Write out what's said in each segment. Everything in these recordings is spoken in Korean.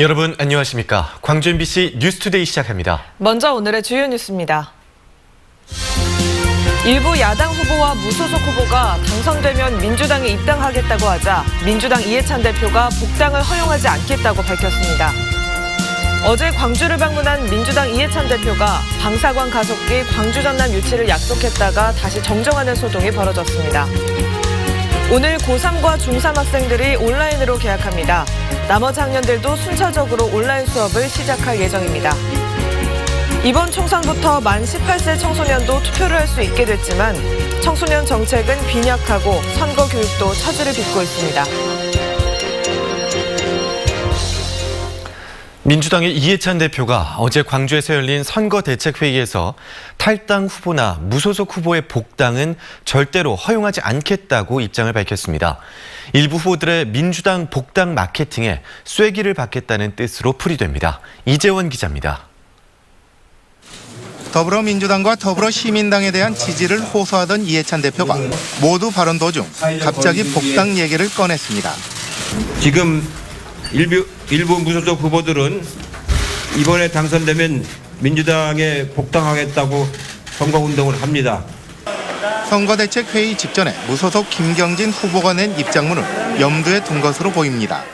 여러분 안녕하십니까? 광주 MBC 뉴스투데이 시작합니다. 먼저 오늘의 주요 뉴스입니다. 일부 야당 후보와 무소속 후보가 당선되면 민주당에 입당하겠다고 하자 민주당 이해찬 대표가 복당을 허용하지 않겠다고 밝혔습니다. 어제 광주를 방문한 민주당 이해찬 대표가 방사관 가속기 광주 전남 유치를 약속했다가 다시 정정하는 소동이 벌어졌습니다. 오늘 고3과 중3 학생들이 온라인으로 개학합니다. 나머지 학년들도 순차적으로 온라인 수업을 시작할 예정입니다. 이번 총선부터 만 18세 청소년도 투표를 할 수 있게 됐지만 청소년 정책은 빈약하고 선거 교육도 차질을 빚고 있습니다. 민주당의 이해찬 대표가 어제 광주에서 열린 선거대책회의에서 탈당 후보나 무소속 후보의 복당은 절대로 허용하지 않겠다고 입장을 밝혔습니다. 일부 후보들의 민주당 복당 마케팅에 쐐기를 받겠다는 뜻으로 풀이됩니다. 이재원 기자입니다. 더불어민주당과 더불어시민당에 대한 지지를 호소하던 이해찬 대표가 모두 발언 도중 갑자기 복당 얘기를 꺼냈습니다. 지금 일부 무소속 후보들은 이번에 당선되면 민주당에 복당하겠다고 선거운동을 합니다. 선거대책회의 직전에 무소속 김경진 후보가 낸 입장문을 염두에 둔 것으로 보입니다.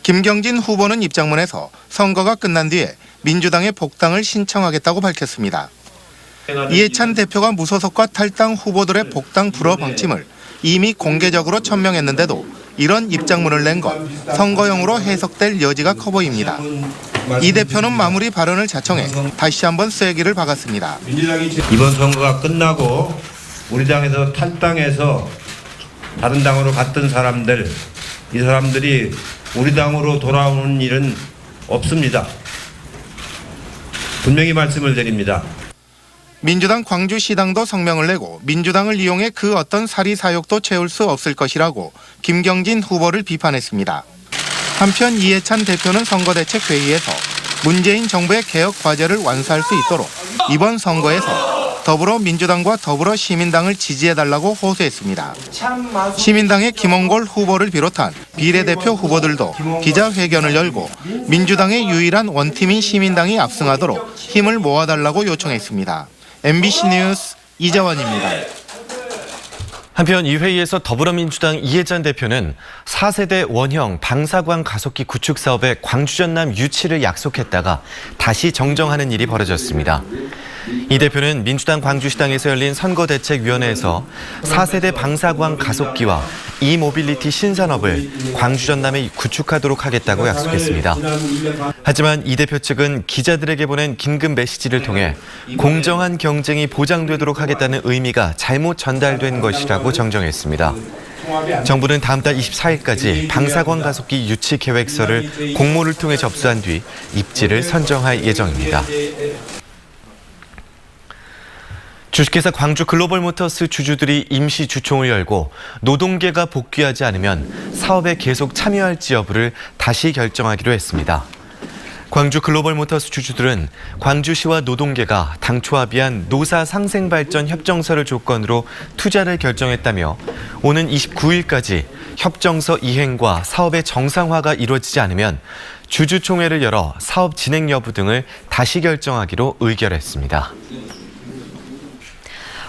김경진 후보는 입장문에서 선거가 끝난 뒤에 민주당의 복당을 신청하겠다고 밝혔습니다. 이해찬 대표가 무소속과 탈당 후보들의 복당 불허 방침을 이미 공개적으로 천명했는데도 이런 입장문을 낸 건 선거용으로 해석될 여지가 커 보입니다. 이 대표는 마무리 발언을 자청해 다시 한번 쐐기를 박았습니다. 이번 선거가 끝나고 우리 당에서 탈당해서 다른 당으로 갔던 사람들, 이 사람들이 우리 당으로 돌아오는 일은 없습니다. 분명히 말씀을 드립니다. 민주당 광주시당도 성명을 내고 민주당을 이용해 그 어떤 사리사욕도 채울 수 없을 것이라고 김경진 후보를 비판했습니다. 한편 이해찬 대표는 선거대책회의에서 문재인 정부의 개혁 과제를 완수할 수 있도록 이번 선거에서 더불어민주당과 더불어시민당을 지지해달라고 호소했습니다. 시민당의 김홍걸 후보를 비롯한 비례대표 후보들도 기자회견을 열고 민주당의 유일한 원팀인 시민당이 압승하도록 힘을 모아달라고 요청했습니다. MBC 뉴스 이재원입니다. 한편 이 회의에서 더불어민주당 이해찬 대표는 4세대 원형 방사관 가속기 구축 사업의 광주 전남 유치를 약속했다가 다시 정정하는 일이 벌어졌습니다. 이 대표는 민주당 광주시당에서 열린 선거대책위원회에서 4세대 방사관 가속기와 이모빌리티 신산업을 광주 전남에 구축하도록 하겠다고 약속했습니다. 하지만 이 대표 측은 기자들에게 보낸 긴급 메시지를 통해 공정한 경쟁이 보장되도록 하겠다는 의미가 잘못 전달된 것이라고 정정했습니다. 정부는 다음 달 24일까지 방사관 가속기 유치 계획서를 공모를 통해 접수한 뒤 입지를 선정할 예정입니다. 주식회사 광주 글로벌모터스 주주들이 임시 주총을 열고 노동계가 복귀하지 않으면 사업에 계속 참여할지 여부를 다시 결정하기로 했습니다. 광주 글로벌모터스 주주들은 광주시와 노동계가 당초 합의한 노사 상생발전 협정서를 조건으로 투자를 결정했다며 오는 29일까지 협정서 이행과 사업의 정상화가 이루어지지 않으면 주주총회를 열어 사업 진행 여부 등을 다시 결정하기로 의결했습니다.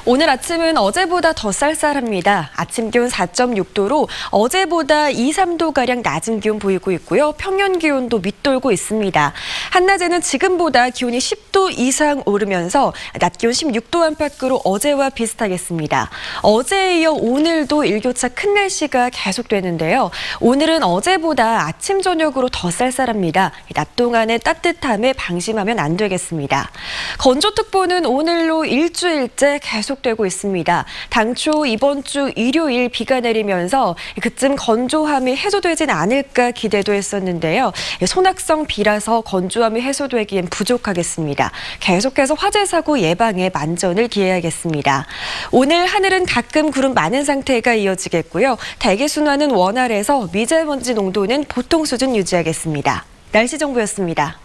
오늘 아침은 어제보다 더 쌀쌀합니다. 아침 기온 4.6도로 어제보다 2, 3도가량 낮은 기온 보이고 있고요. 평년 기온도 밑돌고 있습니다. 한낮에는 지금보다 기온이 10도 이상 오르면서 낮 기온 16도 안팎으로 어제와 비슷하겠습니다. 어제에 이어 오늘도 일교차 큰 날씨가 계속되는데요. 오늘은 어제보다 아침, 저녁으로 더 쌀쌀합니다. 낮 동안의 따뜻함에 방심하면 안 되겠습니다. 건조특보는 오늘로 일주일째 계속 되고 있습니다. 당초 이번 주 일요일 비가 내리면서 그쯤 건조함이 해소되진 않을까 기대도 했었는데요. 소낙성 비라서 건조함이 해소되기엔 부족하겠습니다. 계속해서 화재 사고 예방에 만전을 기해야겠습니다. 오늘 하늘은 가끔 구름 많은 상태가 이어지겠고요. 대기 순환은 원활해서 미세먼지 농도는 보통 수준 유지하겠습니다. 날씨 정보였습니다.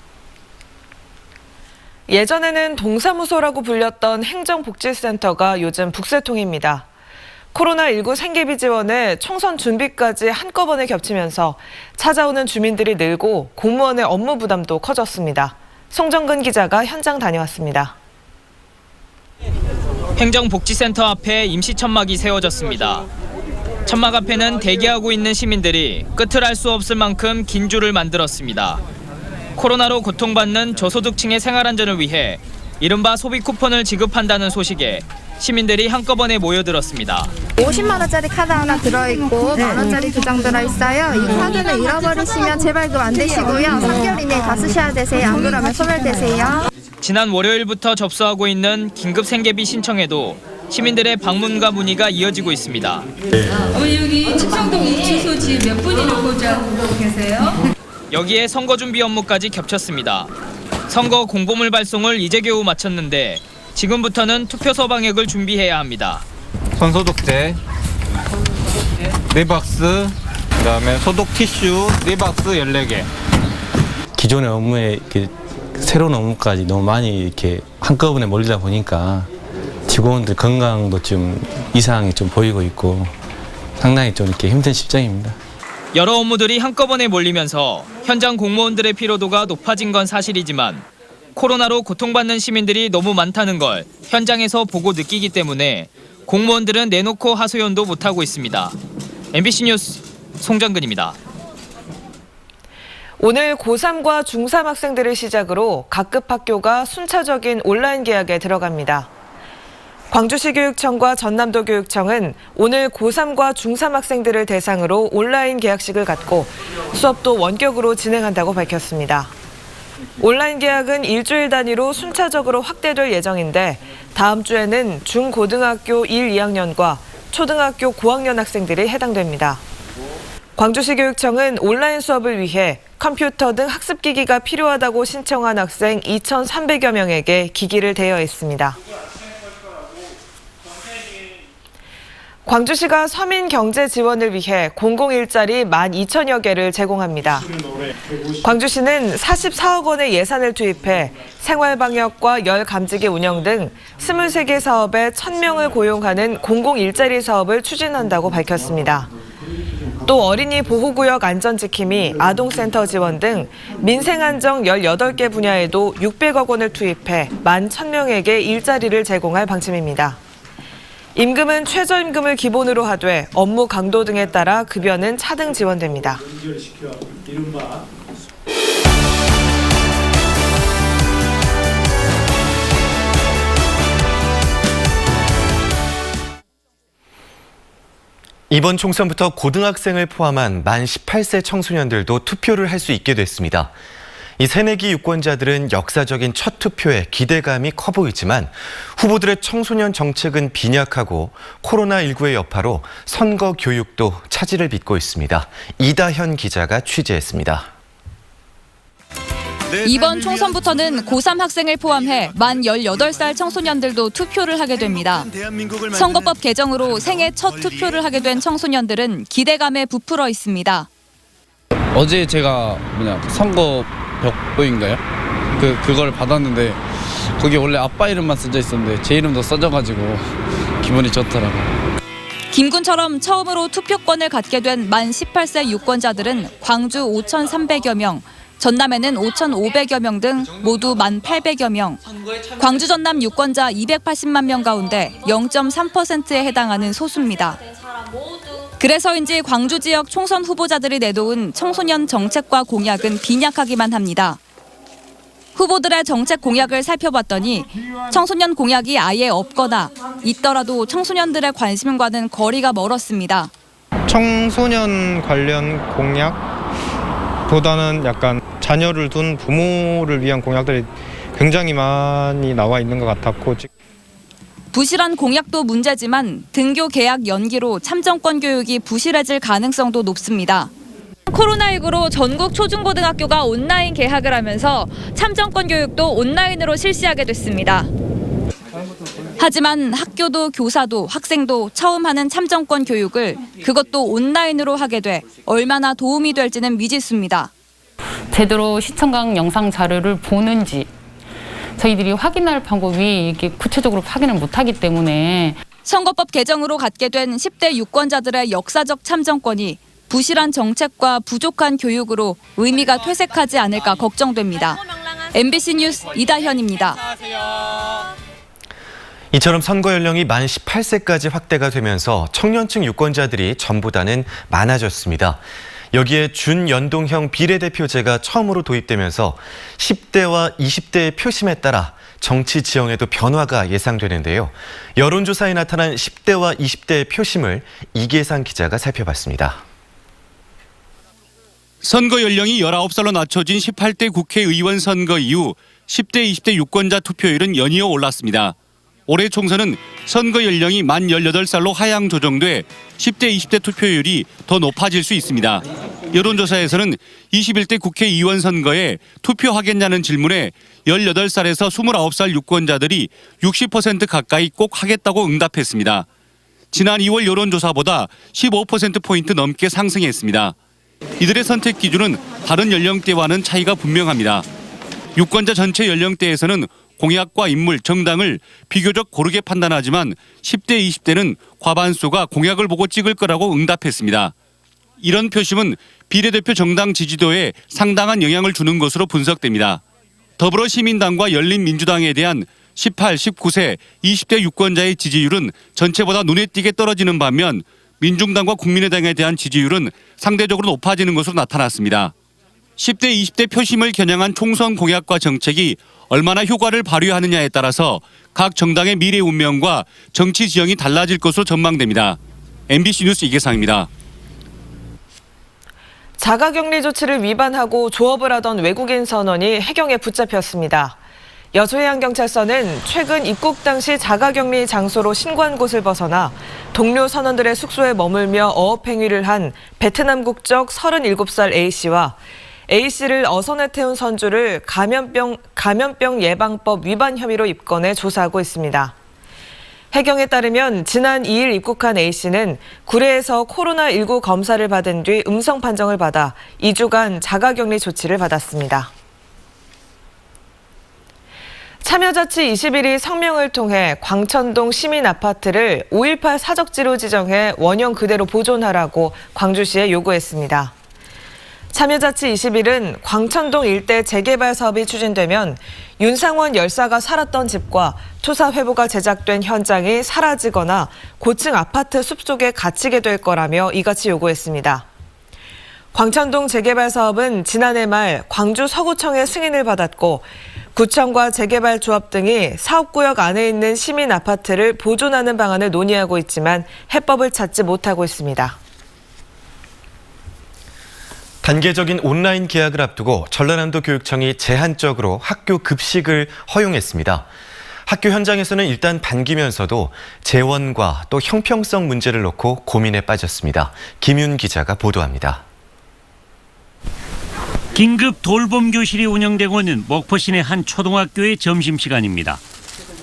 예전에는 동사무소라고 불렸던 행정복지센터가 요즘 북새통입니다. 코로나19 생계비 지원에 총선 준비까지 한꺼번에 겹치면서 찾아오는 주민들이 늘고 공무원의 업무 부담도 커졌습니다. 송정근 기자가 현장 다녀왔습니다. 행정복지센터 앞에 임시 천막이 세워졌습니다. 천막 앞에는 대기하고 있는 시민들이 끝을 알 수 없을 만큼 긴 줄을 만들었습니다. 코로나로 고통받는 저소득층의 생활안전을 위해 이른바 소비 쿠폰을 지급한다는 소식에 시민들이 한꺼번에 모여들었습니다. 50만 원짜리 카드 하나 들어있고 만 원짜리 2장 들어있어요. 이 카드는 잃어버리시면 재발급 안 되시고요. 3개월 이내에 다 쓰셔야 되세요. 안 그러면 소멸되세요. 지난 월요일부터 접수하고 있는 긴급 생계비 신청에도 시민들의 방문과 문의가 이어지고 있습니다. 여기 칠성동 우치소 지금 몇 분이 거주하고 계세요? 여기에 선거 준비 업무까지 겹쳤습니다. 선거 공보물 발송을 이제 겨우 마쳤는데 지금부터는 투표소 방역을 준비해야 합니다. 손소독제 4박스, 그다음에 소독 티슈 4박스 14개. 기존의 업무에 이렇게 새로운 업무까지 너무 많이 이렇게 한꺼번에 몰리다 보니까 직원들 건강도 좀 이상이 좀 보이고 있고 상당히 좀 이렇게 힘든 실정입니다. 여러 업무들이 한꺼번에 몰리면서 현장 공무원들의 피로도가 높아진 건 사실이지만 코로나로 고통받는 시민들이 너무 많다는 걸 현장에서 보고 느끼기 때문에 공무원들은 내놓고 하소연도 못하고 있습니다. MBC 뉴스 송정근입니다. 오늘 고3과 중3 학생들을 시작으로 각급 학교가 순차적인 온라인 개학에 들어갑니다. 광주시 교육청과 전남도 교육청은 오늘 고3과 중3 학생들을 대상으로 온라인 개학식을 갖고 수업도 원격으로 진행한다고 밝혔습니다. 온라인 개학은 일주일 단위로 순차적으로 확대될 예정인데 다음 주에는 중고등학교 1, 2학년과 초등학교 고학년 학생들이 해당됩니다. 광주시 교육청은 온라인 수업을 위해 컴퓨터 등 학습기기가 필요하다고 신청한 학생 2,300여 명에게 기기를 대여했습니다. 광주시가 서민 경제 지원을 위해 공공일자리 12,000여 개를 제공합니다. 광주시는 44억 원의 예산을 투입해 생활방역과 열감지기 운영 등 23개 사업에 1,000명을 고용하는 공공일자리 사업을 추진한다고 밝혔습니다. 또 어린이 보호구역 안전지킴이, 아동센터 지원 등 민생안정 18개 분야에도 600억 원을 투입해 11,000명에게 일자리를 제공할 방침입니다. 임금은 최저임금을 기본으로 하되 업무 강도 등에 따라 급여는 차등 지원됩니다. 이번 총선부터 고등학생을 포함한 만 18세 청소년들도 투표를 할 수 있게 됐습니다. 이 새내기 유권자들은 역사적인 첫 투표에 기대감이 커 보이지만 후보들의 청소년 정책은 빈약하고 코로나19의 여파로 선거 교육도 차질을 빚고 있습니다. 이다현 기자가 취재했습니다. 이번 총선부터는 고3 학생을 포함해 만 18살 청소년들도 투표를 하게 됩니다. 선거법 개정으로 생애 첫 투표를 하게 된 청소년들은 기대감에 부풀어 있습니다. 어제 제가 선거 벽보인가요? 그걸 받았는데 거기 원래 아빠 이름만 써져 있었는데 제 이름도 써져가지고 기분이 좋더라고요. 김군처럼 처음으로 투표권을 갖게 된 만 18세 유권자들은 광주 5,300여 명, 전남에는 5,500여 명 등 모두 1,800여 명. 광주 전남 유권자 280만 명 가운데 0.3%에 해당하는 소수입니다. 그래서인지 광주 지역 총선 후보자들이 내놓은 청소년 정책과 공약은 빈약하기만 합니다. 후보들의 정책 공약을 살펴봤더니 청소년 공약이 아예 없거나 있더라도 청소년들의 관심과는 거리가 멀었습니다. 청소년 관련 공약보다는 약간 자녀를 둔 부모를 위한 공약들이 굉장히 많이 나와 있는 것 같았고, 부실한 공약도 문제지만 등교 개학 연기로 참정권 교육이 부실해질 가능성도 높습니다. 코로나19로 전국 초중고등학교가 온라인 개학을 하면서 참정권 교육도 온라인으로 실시하게 됐습니다. 하지만 학교도 교사도 학생도 처음 하는 참정권 교육을 그것도 온라인으로 하게 돼 얼마나 도움이 될지는 미지수입니다. 제대로 시청각 영상 자료를 보는지 저희들이 확인할 방법이 이렇게 구체적으로 확인을 못하기 때문에 선거법 개정으로 갖게 된 10대 유권자들의 역사적 참정권이 부실한 정책과 부족한 교육으로 의미가 퇴색하지 않을까 걱정됩니다. MBC 뉴스 이다현입니다. 이처럼 선거 연령이 만 18세까지 확대가 되면서 청년층 유권자들이 전보다는 많아졌습니다. 여기에 준연동형 비례대표제가 처음으로 도입되면서 10대와 20대의 표심에 따라 정치 지형에도 변화가 예상되는데요. 여론조사에 나타난 10대와 20대의 표심을 이계상 기자가 살펴봤습니다. 선거 연령이 19살로 낮춰진 18대 국회의원 선거 이후 10대, 20대 유권자 투표율은 연이어 올랐습니다. 올해 총선은 선거 연령이 만 18살로 하향 조정돼 10대, 20대 투표율이 더 높아질 수 있습니다. 여론조사에서는 21대 국회의원 선거에 투표하겠냐는 질문에 18살에서 29살 유권자들이 60% 가까이 꼭 하겠다고 응답했습니다. 지난 2월 여론조사보다 15%포인트 넘게 상승했습니다. 이들의 선택 기준은 다른 연령대와는 차이가 분명합니다. 유권자 전체 연령대에서는 공약과 인물, 정당을 비교적 고르게 판단하지만 10대, 20대는 과반수가 공약을 보고 찍을 거라고 응답했습니다. 이런 표심은 비례대표 정당 지지도에 상당한 영향을 주는 것으로 분석됩니다. 더불어시민당과 열린민주당에 대한 18, 19세, 20대 유권자의 지지율은 전체보다 눈에 띄게 떨어지는 반면 민중당과 국민의당에 대한 지지율은 상대적으로 높아지는 것으로 나타났습니다. 10대, 20대 표심을 겨냥한 총선 공약과 정책이 얼마나 효과를 발휘하느냐에 따라서 각 정당의 미래 운명과 정치 지형이 달라질 것으로 전망됩니다. MBC 뉴스 이계상입니다. 자가격리 조치를 위반하고 조업을 하던 외국인 선원이 해경에 붙잡혔습니다. 여수해양경찰서는 최근 입국 당시 자가격리 장소로 신고한 곳을 벗어나 동료 선원들의 숙소에 머물며 어업행위를 한 베트남 국적 37살 A씨와 A씨를 어선에 태운 선주를 감염병 예방법 위반 혐의로 입건해 조사하고 있습니다. 해경에 따르면 지난 2일 입국한 A씨는 구례에서 코로나19 검사를 받은 뒤 음성 판정을 받아 2주간 자가격리 조치를 받았습니다. 참여자치 21이 성명을 통해 광천동 시민 아파트를 5.18 사적지로 지정해 원형 그대로 보존하라고 광주시에 요구했습니다. 참여자치 21은 광천동 일대 재개발 사업이 추진되면 윤상원 열사가 살았던 집과 토사 회보가 제작된 현장이 사라지거나 고층 아파트 숲속에 갇히게 될 거라며 이같이 요구했습니다. 광천동 재개발 사업은 지난해 말 광주 서구청의 승인을 받았고 구청과 재개발조합 등이 사업구역 안에 있는 시민 아파트를 보존하는 방안을 논의하고 있지만 해법을 찾지 못하고 있습니다. 단계적인 온라인 개학을 앞두고 전라남도 교육청이 제한적으로 학교 급식을 허용했습니다. 학교 현장에서는 일단 반기면서도 재원과 또 형평성 문제를 놓고 고민에 빠졌습니다. 김윤 기자가 보도합니다. 긴급 돌봄 교실이 운영되고 있는 목포 시내 한 초등학교의 점심시간입니다.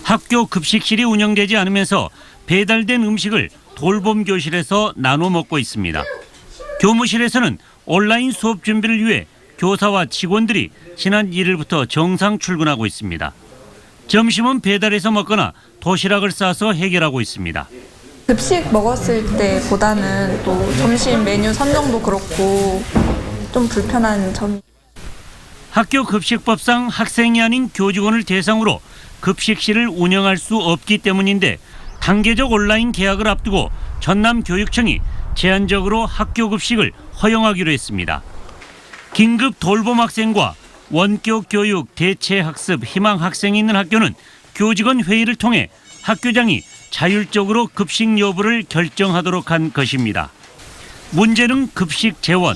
학교 급식실이 운영되지 않으면서 배달된 음식을 돌봄 교실에서 나눠 먹고 있습니다. 교무실에서는 온라인 수업 준비를 위해 교사와 직원들이 지난 1일부터 정상 출근하고 있습니다. 점심은 배달해서 먹거나 도시락을 싸서 해결하고 있습니다. 급식 먹었을 때보다는 또 점심 메뉴 선정도 그렇고 좀 불편한 점이. 학교 급식법상 학생이 아닌 교직원을 대상으로 급식실을 운영할 수 없기 때문인데 단계적 온라인 개학을 앞두고 전남교육청이 제한적으로 학교 급식을 허용하기로 했습니다. 긴급 돌봄 학생과 원격 교육, 대체 학습, 희망 학생이 있는 학교는 교직원 회의를 통해 학교장이 자율적으로 급식 여부를 결정하도록 한 것입니다. 문제는 급식 재원.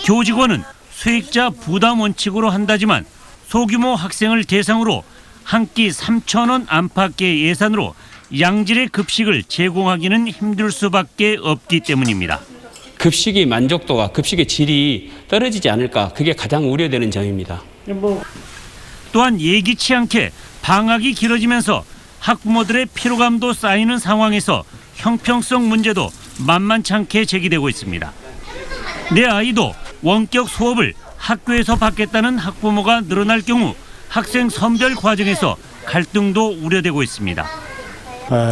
교직원은 수익자 부담 원칙으로 한다지만 소규모 학생을 대상으로 한 끼 3,000원 안팎의 예산으로 양질의 급식을 제공하기는 힘들 수밖에 없기 때문입니다. 급식의 만족도가, 급식의 질이 떨어지지 않을까, 그게 가장 우려되는 점입니다. 또한 예기치 않게 방학이 길어지면서 학부모들의 피로감도 쌓이는 상황에서 형평성 문제도 만만찮게 제기되고 있습니다. 내 아이도 원격 수업을 학교에서 받겠다는 학부모가 늘어날 경우 학생 선별 과정에서 갈등도 우려되고 있습니다.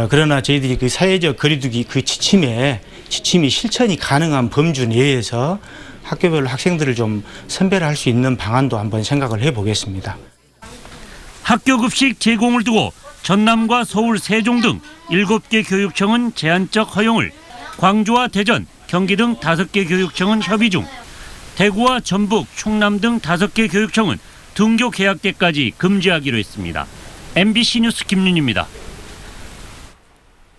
그러나 저희들이 그 사회적 거리두기 그 지침이 실천이 가능한 범주 내에서 학교별로 학생들을 좀 선별할 수 있는 방안도 한번 생각을 해보겠습니다. 학교 급식 제공을 두고 전남과 서울, 세종 등 7개 교육청은 제한적 허용을, 광주와 대전, 경기 등 5개 교육청은 협의 중, 대구와 전북, 충남 등 5개 교육청은 등교 개학 때까지 금지하기로 했습니다. MBC 뉴스 김윤입니다.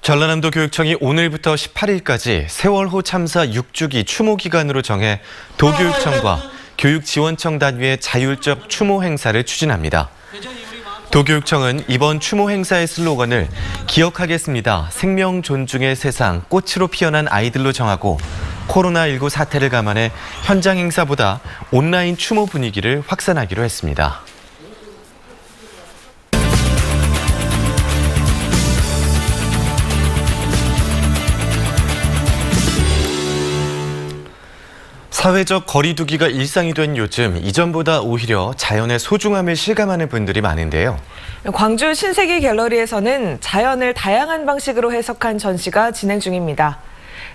전라남도 교육청이 오늘부터 18일까지 세월호 참사 6주기 추모 기간으로 정해 도교육청과 교육지원청 단위의 자율적 추모 행사를 추진합니다. 도교육청은 이번 추모 행사의 슬로건을 기억하겠습니다. 생명 존중의 세상 꽃으로 피어난 아이들로 정하고 코로나19 사태를 감안해 현장 행사보다 온라인 추모 분위기를 확산하기로 했습니다. 사회적 거리두기가 일상이 된 요즘 이전보다 오히려 자연의 소중함을 실감하는 분들이 많은데요. 광주 신세계 갤러리에서는 자연을 다양한 방식으로 해석한 전시가 진행 중입니다.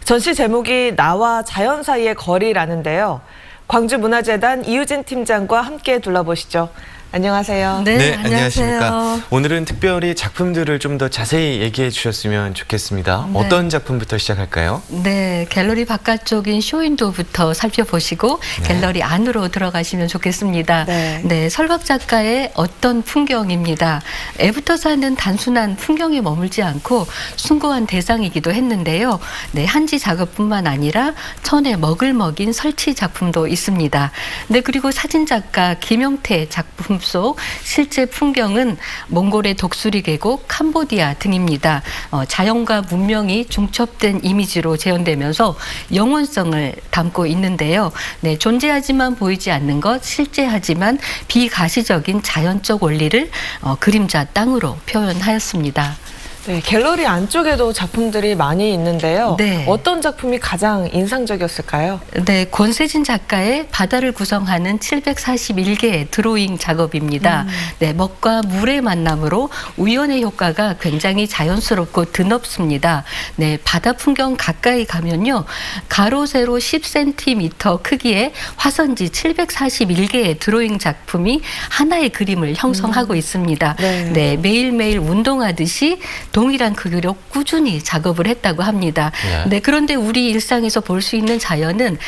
전시 제목이 나와 자연 사이의 거리라는데요. 광주문화재단 이유진 팀장과 함께 둘러보시죠. 안녕하세요. 네, 안녕하십니까. 오늘은 특별히 작품들을 좀 더 자세히 얘기해 주셨으면 좋겠습니다. 네. 어떤 작품부터 시작할까요? 네, 갤러리 바깥쪽인 쇼윈도부터 살펴보시고 갤러리 안으로 들어가시면 좋겠습니다. 네, 설박 작가의 어떤 풍경입니다. 애부터사는 단순한 풍경에 머물지 않고 숭고한 대상이기도 했는데요. 네, 한지 작업뿐만 아니라 천에 먹을 먹인 설치 작품도 있습니다. 네, 그리고 사진 작가 김영태 작품 속 실제 풍경은 몽골의 독수리 계곡, 캄보디아 등입니다. 자연과 문명이 중첩된 이미지로 재현되면서 영원성을 담고 있는데요. 네, 존재하지만 보이지 않는 것, 실제하지만 비가시적인 자연적 원리를 그림자 땅으로 표현하였습니다. 네, 갤러리 안쪽에도 작품들이 많이 있는데요. 네. 어떤 작품이 가장 인상적이었을까요? 네, 권세진 작가의 바다를 구성하는 741개의 드로잉 작업입니다. 네, 먹과 물의 만남으로 우연의 효과가 굉장히 자연스럽고 드높습니다. 네, 바다 풍경 가까이 가면요, 가로 세로 10cm 크기의 화선지 741개의 드로잉 작품이 하나의 그림을 형성하고 있습니다. 네, 매일매일 운동하듯이 동일한 크기로 꾸준히 작업을 했다고 합니다. 네, 그런데 우리 일상에서 볼 수 있는 자연은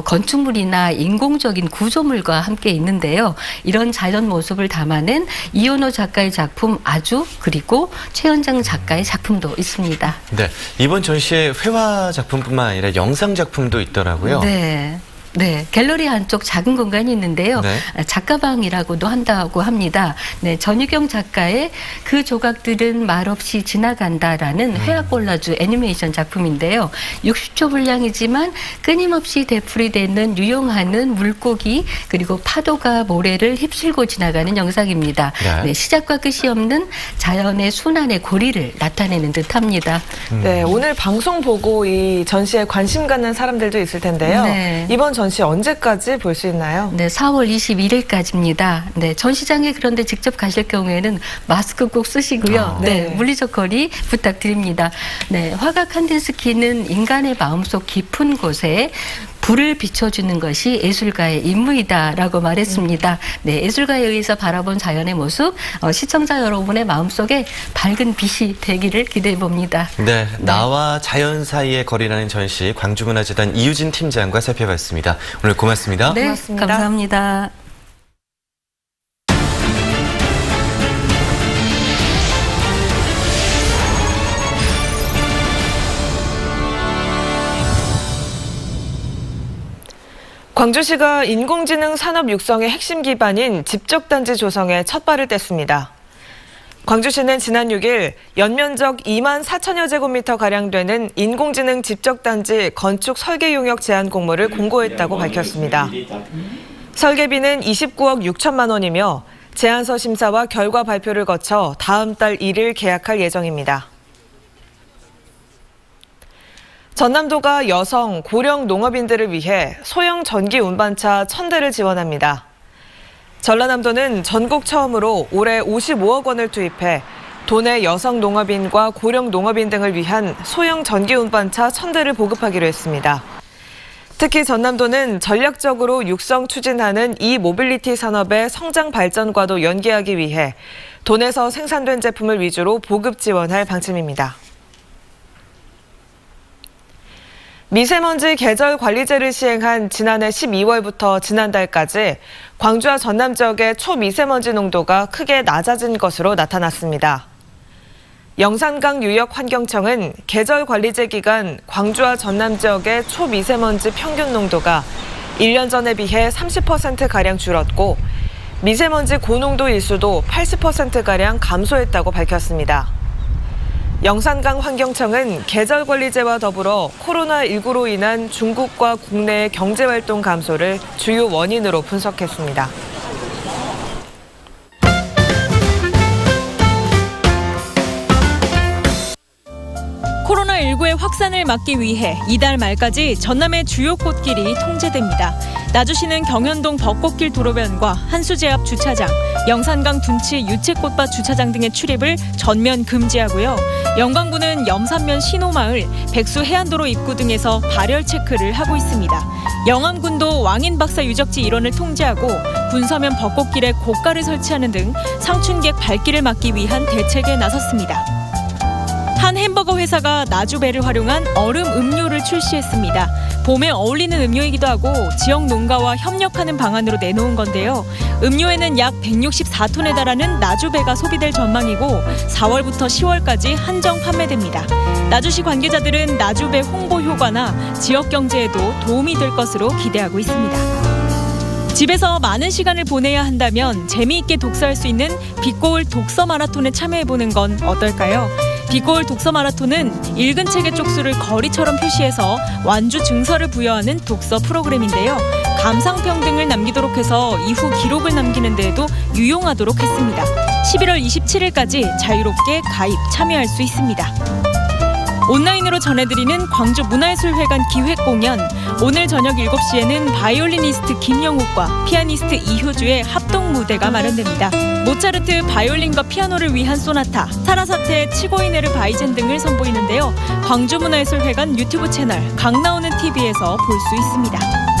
건축물이나 인공적인 구조물과 함께 있는데요. 이런 자연 모습을 담아낸 이현호 작가의 작품 아주, 그리고 최현장 작가의 작품도 있습니다. 네, 이번 전시에 회화 작품뿐만 아니라 영상 작품도 있더라고요. 네. 네, 갤러리 한쪽 작은 공간이 있는데요. 네. 작가방이라고도 한다고 합니다. 네, 전유경 작가의 그 조각들은 말없이 지나간다라는 회화 콜라주 애니메이션 작품인데요. 60초 분량이지만 끊임없이 되풀이되는 유용하는 물고기, 그리고 파도가 모래를 휩쓸고 지나가는 영상입니다. 네, 시작과 끝이 없는 자연의 순환의 고리를 나타내는 듯합니다. 네, 오늘 방송 보고 이 전시에 관심 갖는 사람들도 있을 텐데요. 네. 이번 전시 언제까지 볼 수 있나요? 네, 4월 21일까지입니다. 네, 전시장에 그런데 직접 가실 경우에는 마스크 꼭 쓰시고요. 네, 물리적 거리 부탁드립니다. 네, 화가 칸딘스키는 인간의 마음속 깊은 곳에 불을 비춰주는 것이 예술가의 임무이다라고 말했습니다. 네, 예술가에 의해서 바라본 자연의 모습, 시청자 여러분의 마음속에 밝은 빛이 되기를 기대해 봅니다. 네, 나와 자연 사이의 거리라는 전시 광주문화재단 이유진 팀장과 살펴봤습니다. 오늘 고맙습니다. 네, 고맙습니다. 감사합니다. 광주시가 인공지능 산업 육성의 핵심 기반인 집적단지 조성에 첫 발을 뗐습니다. 광주시는 지난 6일 연면적 2만 4천여 제곱미터가량 되는 인공지능 집적단지 건축 설계 용역 제안 공모를 공고했다고 밝혔습니다. 설계비는 29억 6천만 원이며 제안서 심사와 결과 발표를 거쳐 다음 달 1일 계약할 예정입니다. 전남도가 여성, 고령 농업인들을 위해 소형 전기 운반차 1000대를 지원합니다. 전라남도는 전국 처음으로 올해 55억 원을 투입해 도내 여성 농업인과 고령 농업인 등을 위한 소형 전기 운반차 1000대를 보급하기로 했습니다. 특히 전남도는 전략적으로 육성 추진하는 e-모빌리티 산업의 성장 발전과도 연계하기 위해 도내에서 생산된 제품을 위주로 보급 지원할 방침입니다. 미세먼지 계절 관리제를 시행한 지난해 12월부터 지난달까지 광주와 전남 지역의 초미세먼지 농도가 크게 낮아진 것으로 나타났습니다. 영산강유역환경청은 계절 관리제 기간 광주와 전남 지역의 초미세먼지 평균 농도가 1년 전에 비해 30%가량 줄었고 미세먼지 고농도 일수도 80%가량 감소했다고 밝혔습니다. 영산강 환경청은 계절 관리제와 더불어 코로나19로 인한 중국과 국내의 경제활동 감소를 주요 원인으로 분석했습니다. 코로나19의 확산을 막기 위해 이달 말까지 전남의 주요 꽃길이 통제됩니다. 나주시는 경현동 벚꽃길 도로변과 한수제 앞 주차장, 영산강 둔치 유채꽃밭 주차장 등의 출입을 전면 금지하고요. 영광군은 염산면 신호마을, 백수 해안도로 입구 등에서 발열 체크를 하고 있습니다. 영암군도 왕인박사 유적지 일원을 통제하고 군서면 벚꽃길에 고가를 설치하는 등 상춘객 발길을 막기 위한 대책에 나섰습니다. 한 햄버거 회사가 나주배를 활용한 얼음 음료를 출시했습니다. 봄에 어울리는 음료이기도 하고 지역 농가와 협력하는 방안으로 내놓은 건데요. 음료에는 약 164톤에 달하는 나주배가 소비될 전망이고 4월부터 10월까지 한정 판매됩니다. 나주시 관계자들은 나주배 홍보 효과나 지역 경제에도 도움이 될 것으로 기대하고 있습니다. 집에서 많은 시간을 보내야 한다면 재미있게 독서할 수 있는 빛고울 독서 마라톤에 참여해보는 건 어떨까요? 빛고울 독서 마라톤은 읽은 책의 쪽수를 거리처럼 표시해서 완주 증서를 부여하는 독서 프로그램인데요. 감상평 등을 남기도록 해서 이후 기록을 남기는 데에도 유용하도록 했습니다. 11월 27일까지 자유롭게 가입, 참여할 수 있습니다. 온라인으로 전해드리는 광주문화예술회관 기획공연. 오늘 저녁 7시에는 바이올리니스트 김영욱과 피아니스트 이효주의 합동 무대가 마련됩니다. 모차르트 바이올린과 피아노를 위한 소나타, 사라사테, 치고이네르 바이젠 등을 선보이는데요. 광주문화예술회관 유튜브 채널 강나오는 TV에서 볼 수 있습니다.